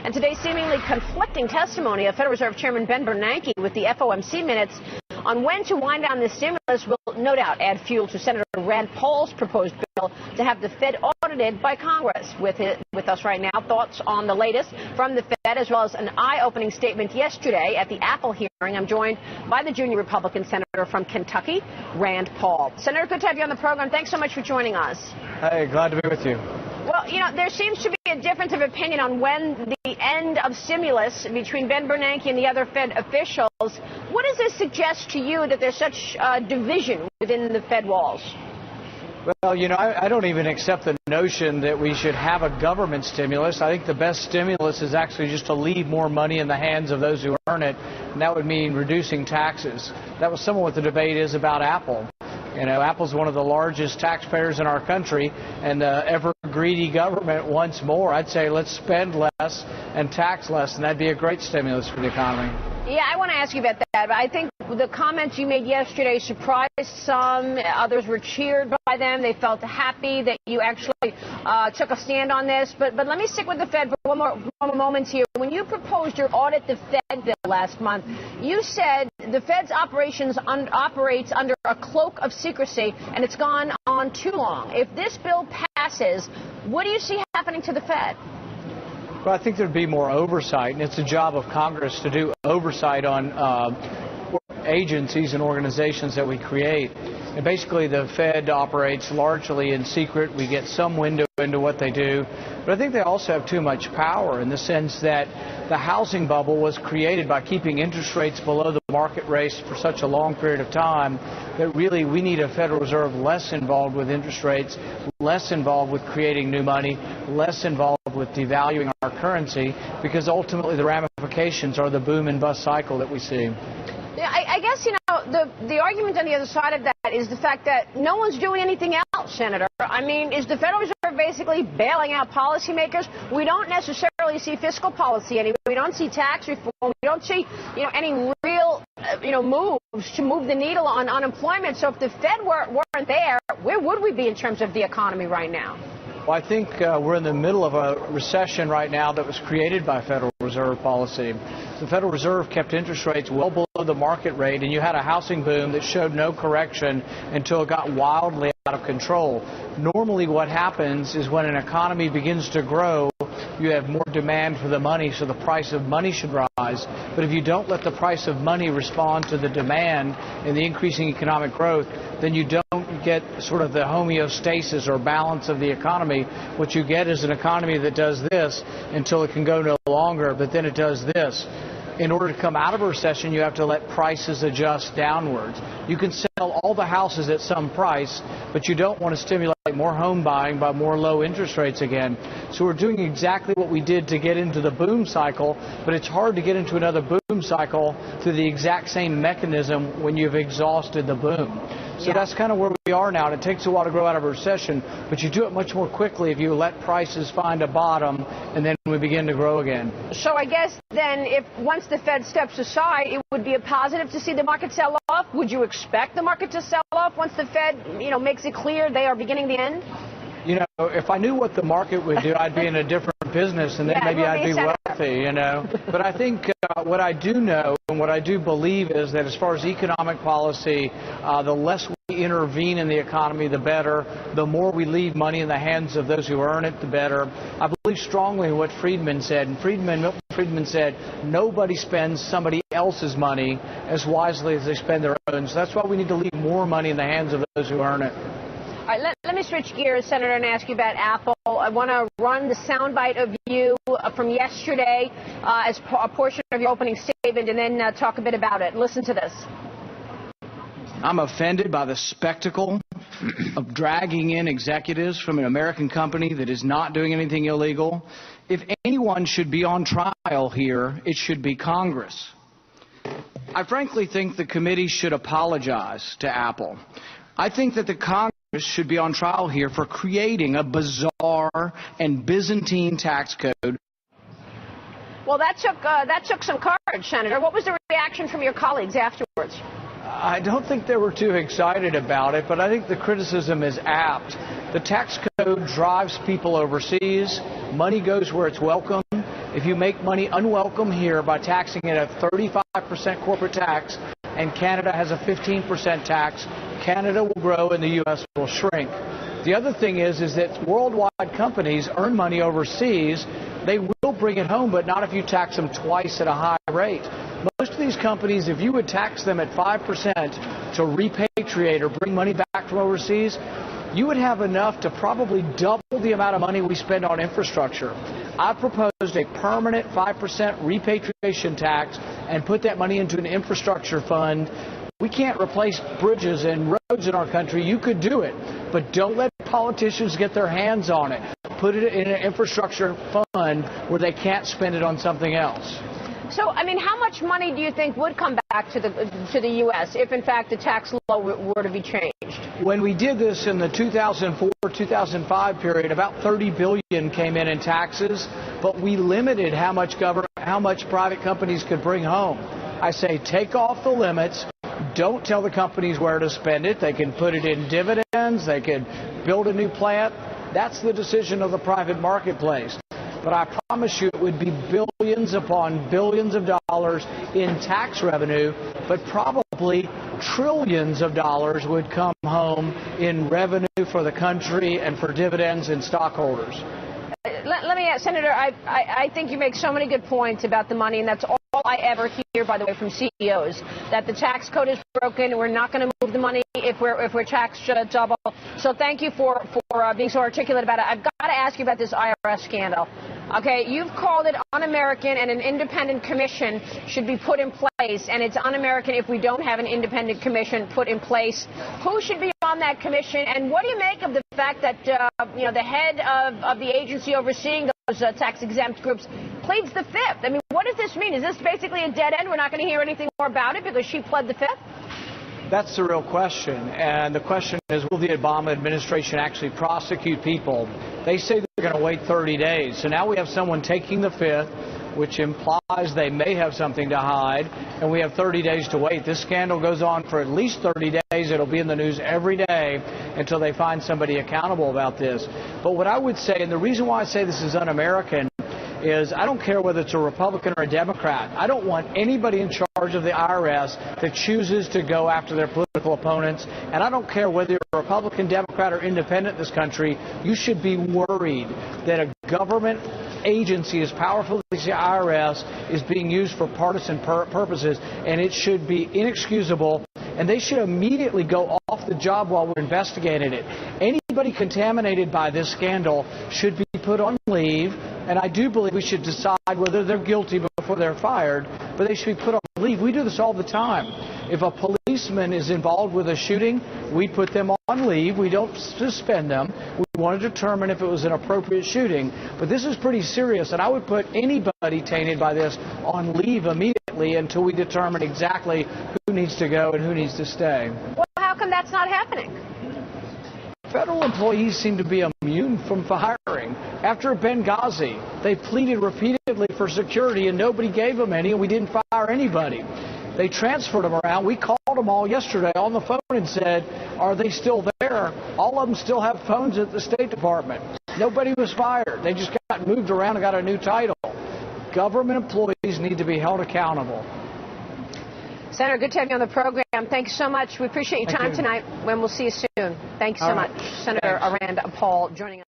And today's seemingly conflicting testimony of Federal Reserve Chairman Ben Bernanke with the FOMC minutes on when to wind down the stimulus will no doubt add fuel to Senator Rand Paul's proposed bill to have the Fed audited by Congress. With us right now, thoughts on the latest from the Fed, as well as an eye-opening statement yesterday at the Apple hearing. I'm joined by the junior Republican senator from Kentucky, Rand Paul. Senator, good to have you on the program. Thanks so much for joining us. Hey, glad to be with you. Well, you know, there seems to be a difference of opinion on when the end of stimulus between Ben Bernanke and the other Fed officials. What does this suggest to you that there's such division within the Fed walls? Well, you know, I don't even accept the notion that we should have a government stimulus. I think the best stimulus is actually just to leave more money in the hands of those who earn it, and that would mean reducing taxes. That was some of what the debate is about Apple. You know, Apple's one of the largest taxpayers in our country, and the ever-greedy government wants more. I'd say let's spend less and tax less, and that'd be a great stimulus for the economy. Yeah, I want to ask you about that, but I think the comments you made yesterday surprised some. Others were cheered by them. They felt happy that you actually took a stand on this. But let me stick with the Fed for one more moment here. When you proposed your Audit the Fed bill last month, you said the Fed's operates under a cloak of secrecy, and it's gone on too long. If this bill passes, what do you see happening to the Fed? Well, I think there'd be more oversight, and it's the job of Congress to do oversight on agencies and organizations that we create. And basically, the Fed operates largely in secret. We get some window into what they do. But I think they also have too much power in the sense that the housing bubble was created by keeping interest rates below the market rate for such a long period of time that really we need a Federal Reserve less involved with interest rates, less involved with creating new money, less involved with devaluing our currency, because ultimately the ramifications are the boom and bust cycle that we see. Yeah, I guess, you know, the argument on the other side of that is the fact that no one's doing anything else, Senator. I mean, is the Federal Reserve basically bailing out policymakers? We don't necessarily see fiscal policy anyway. We don't see tax reform. We don't see, you know, any real, moves to move the needle on unemployment. So if the Fed weren't there, where would we be in terms of the economy right now? Well, I think we're in the middle of a recession right now that was created by Federal Reserve policy. The Federal Reserve kept interest rates well below the market rate, and you had a housing boom that showed no correction until it got wildly out of control. Normally what happens is when an economy begins to grow, you have more demand for the money, so the price of money should rise. But if you don't let the price of money respond to the demand and the increasing economic growth, then you don't get sort of the homeostasis or balance of the economy. What you get is an economy that does this until it can go no longer, but then it does this. In order to come out of a recession, you have to let prices adjust downwards. You can sell all the houses at some price, but you don't want to stimulate more home buying by more low interest rates again. So we're doing exactly what we did to get into the boom cycle, but it's hard to get into another boom cycle through the exact same mechanism when you've exhausted the boom. So that's kind of where we are now, and it takes a while to grow out of a recession, but you do it much more quickly if you let prices find a bottom, and then we begin to grow again. So I guess then if once the Fed steps aside, it would be a positive to see the market sell off? Would you expect the market to sell off once the Fed, makes it clear they are beginning the end? You know, if I knew what the market would do, I'd be in a different business, and then maybe I'd be wealthy, But I think what I do know and what I do believe is that as far as economic policy, the less we intervene in the economy, the better. The more we leave money in the hands of those who earn it, the better. I believe strongly in what Friedman said. And Milton Friedman said, nobody spends somebody else's money as wisely as they spend their own. So that's why we need to leave more money in the hands of those who earn it. All right, let me switch gears, Senator, and ask you about Apple. I want to run the soundbite of you from yesterday as a portion of your opening statement, and then talk a bit about it. Listen to this. I'm offended by the spectacle of dragging in executives from an American company that is not doing anything illegal. If anyone should be on trial here, it should be Congress. I frankly think the committee should apologize to Apple. I think that the Congress should be on trial here for creating a bizarre and Byzantine tax code. Well, that took some courage, Senator. What was the reaction from your colleagues afterwards? I don't think they were too excited about it, but I think the criticism is apt. The tax code drives people overseas. Money goes where it's welcome. If you make money unwelcome here by taxing it at 35% corporate tax, and Canada has a 15% tax, Canada will grow and the U.S. will shrink. The other thing is that worldwide companies earn money overseas. They will bring it home, but not if you tax them twice at a high rate. Most of these companies, if you would tax them at 5% to repatriate or bring money back from overseas, you would have enough to probably double the amount of money we spend on infrastructure. I proposed a permanent 5% repatriation tax and put that money into an infrastructure fund. We can't replace bridges and roads in our country. You could do it, but don't let politicians get their hands on it. Put it in an infrastructure fund where they can't spend it on something else. So, I mean, how much money do you think would come back to the U.S. if, in fact, the tax law were to be changed? When we did this in the 2004-2005 period, about $30 billion came in taxes, but we limited how much private companies could bring home. I say take off the limits. Don't tell the companies where to spend it. They can put it in dividends. They can build a new plant. That's the decision of the private marketplace. But I promise you it would be billions upon billions of dollars in tax revenue, but probably trillions of dollars would come home in revenue for the country and for dividends and stockholders. Let me ask, Senator, I think you make so many good points about the money, and that's all I ever hear, by the way, from CEOs, that the tax code is broken and we're not going to move the money if we're taxed double. So thank you for being so articulate about it. I've got to ask you about this IRS scandal. Okay, you've called it un-American, and an independent commission should be put in place, and it's un-American if we don't have an independent commission put in place. Who should be on that commission, and what do you make of the fact that the head of the agency overseeing those tax-exempt groups pleads the fifth? I mean, what does this mean? Is this basically a dead end? We're not going to hear anything more about it because she pled the fifth? That's the real question. And the question is, will the Obama administration actually prosecute people? They say they're going to wait 30 days. So now we have someone taking the fifth, which implies they may have something to hide, and we have 30 days to wait. This scandal goes on for at least 30 days. It'll be in the news every day until they find somebody accountable about this. But what I would say, and the reason why I say this is un-American, is I don't care whether it's a Republican or a Democrat. I don't want anybody in charge of the IRS that chooses to go after their political opponents. And I don't care whether you're a Republican, Democrat, or independent in this country. You should be worried that a government agency as powerful as the IRS is being used for partisan purposes, and it should be inexcusable. And they should immediately go off the job while we're investigating it. Anybody contaminated by this scandal should be put on leave. And I do believe we should decide whether they're guilty before they're fired, but they should be put on leave. We do this all the time. If a policeman is involved with a shooting, we put them on leave. We don't suspend them. We want to determine if it was an appropriate shooting. But this is pretty serious, and I would put anybody tainted by this on leave immediately until we determine exactly who needs to go and who needs to stay. Well, how come that's not happening? Federal employees seem to be immune from firing. After Benghazi, they pleaded repeatedly for security, and nobody gave them any, and we didn't fire anybody. They transferred them around. We called them all yesterday on the phone and said, are they still there? All of them still have phones at the State Department. Nobody was fired. They just got moved around and got a new title. Government employees need to be held accountable. Senator, good to have you on the program. Thanks so much. We appreciate your time tonight, when we'll see you soon. Thanks so much. Senator Rand Paul joining us.